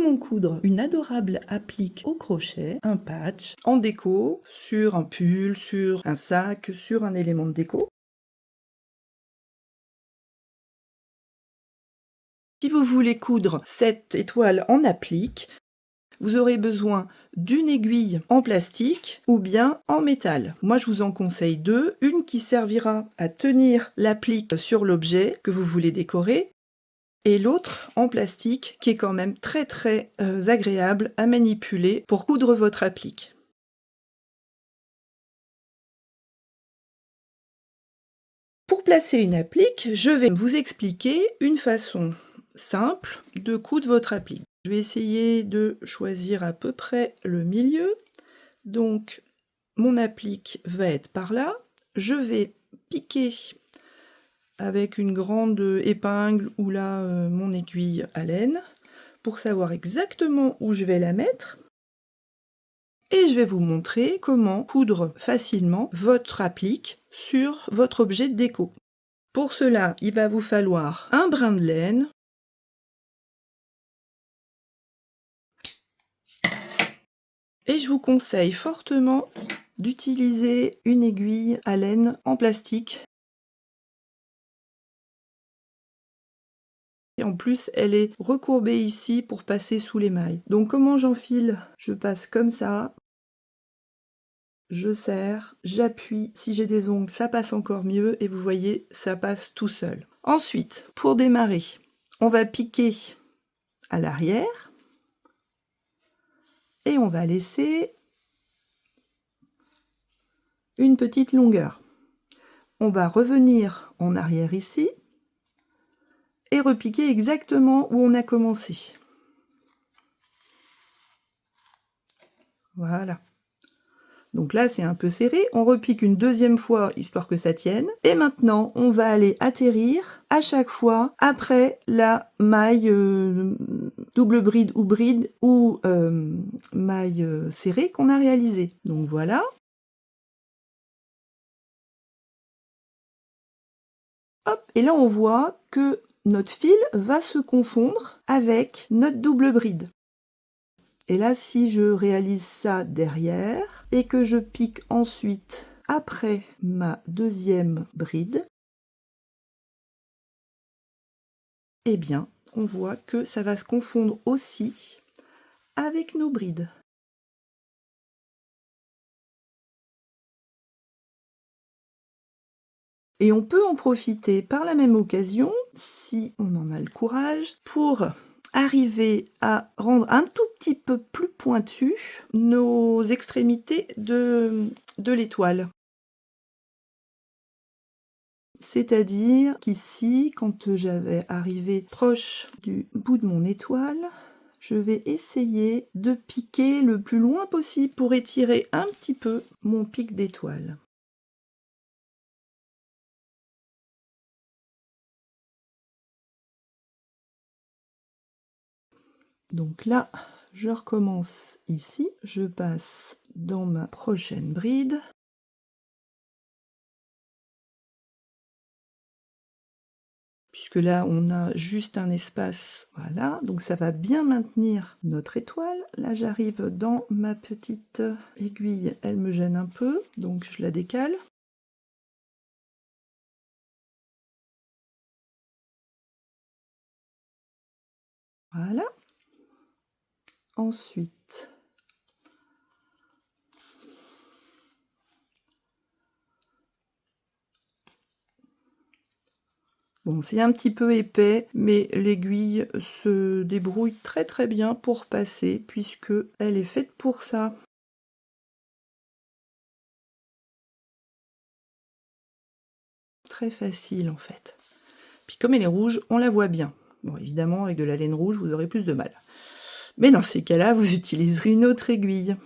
comment coudre une adorable applique au crochet, un patch, en déco, sur un pull, sur un sac, sur un élément de déco. Si vous voulez coudre cette étoile en applique, vous aurez besoin d'une aiguille en plastique ou bien en métal. Moi, je vous en conseille deux. Une qui servira à tenir l'applique sur l'objet que vous voulez décorer, et l'autre en plastique qui est quand même très agréable à manipuler pour coudre votre applique. Pour placer une applique, je vais vous expliquer une façon simple de coudre votre applique. Je vais essayer de choisir à peu près le milieu. Donc, mon applique va être par là. Je vais piquer avec une grande épingle ou là mon aiguille à laine pour savoir exactement où je vais la mettre. Et je vais vous montrer comment coudre facilement votre applique sur votre objet de déco. Pour cela, il va vous falloir un brin de laine, et je vous conseille fortement d'utiliser une aiguille à laine en plastique. Et en plus, elle est recourbée ici pour passer sous les mailles. Donc comment j'enfile? Je passe comme ça. Je serre, j'appuie. Si j'ai des ongles, ça passe encore mieux. Et vous voyez, ça passe tout seul. Ensuite, pour démarrer, on va piquer à l'arrière. Et on va laisser une petite longueur. On va revenir en arrière ici. Et repiquer exactement où on a commencé. Voilà. Donc là, c'est un peu serré. On repique une deuxième fois, histoire que ça tienne. Et maintenant, on va aller atterrir à chaque fois après la maille double bride ou maille serrée qu'on a réalisée. Donc voilà. Hop, et là, on voit que notre fil va se confondre avec notre double bride. Et là, si je réalise ça derrière et que je pique ensuite après ma deuxième bride, eh bien, on voit que ça va se confondre aussi avec nos brides. Et on peut en profiter par la même occasion, si on en a le courage, pour arriver à rendre un tout petit peu plus pointu nos extrémités de l'étoile. C'est-à-dire qu'ici, quand j'avais arrivé proche du bout de mon étoile, je vais essayer de piquer le plus loin possible pour étirer un petit peu mon pic d'étoile. Donc là, je recommence ici, je passe dans ma prochaine bride. Puisque là, on a juste un espace, voilà, donc ça va bien maintenir notre étoile. Là, j'arrive dans ma petite aiguille, elle me gêne un peu, donc je la décale. Voilà. Ensuite, bon, c'est un petit peu épais, mais l'aiguille se débrouille très bien pour passer, puisque elle est faite pour ça. Très facile en fait. Puis comme elle est rouge, on la voit bien. Bon, évidemment, avec de la laine rouge, vous aurez plus de mal. Mais dans ces cas-là, vous utiliserez une autre aiguille.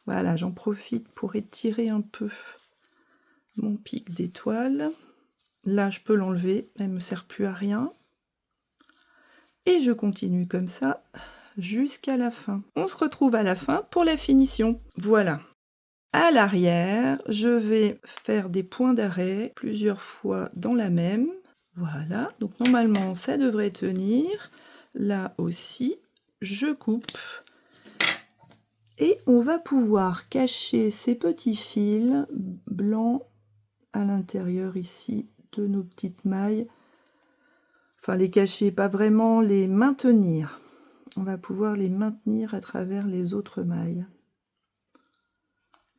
Voilà, j'en profite pour étirer un peu mon pic d'étoile. Là, je peux l'enlever, elle ne me sert plus à rien. Et je continue comme ça jusqu'à la fin. On se retrouve à la fin pour la finition. Voilà. À l'arrière, je vais faire des points d'arrêt plusieurs fois dans la même. Voilà, donc normalement ça devrait tenir. Là aussi, je coupe. Et on va pouvoir cacher ces petits fils blancs à l'intérieur ici de nos petites mailles. Enfin, les cacher, pas vraiment les maintenir. On va pouvoir les maintenir à travers les autres mailles.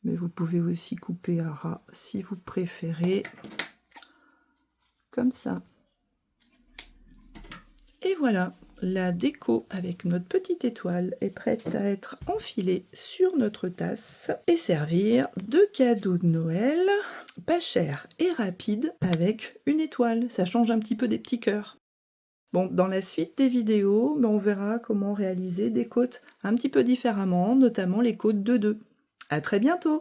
Mais vous pouvez aussi couper à ras si vous préférez. Comme ça. Et voilà, la déco avec notre petite étoile est prête à être enfilée sur notre tasse et servir de cadeau de Noël, pas cher et rapide, avec une étoile. Ça change un petit peu des petits cœurs. Bon, dans la suite des vidéos, on verra comment réaliser des côtes un petit peu différemment, notamment les côtes de 2. À très bientôt!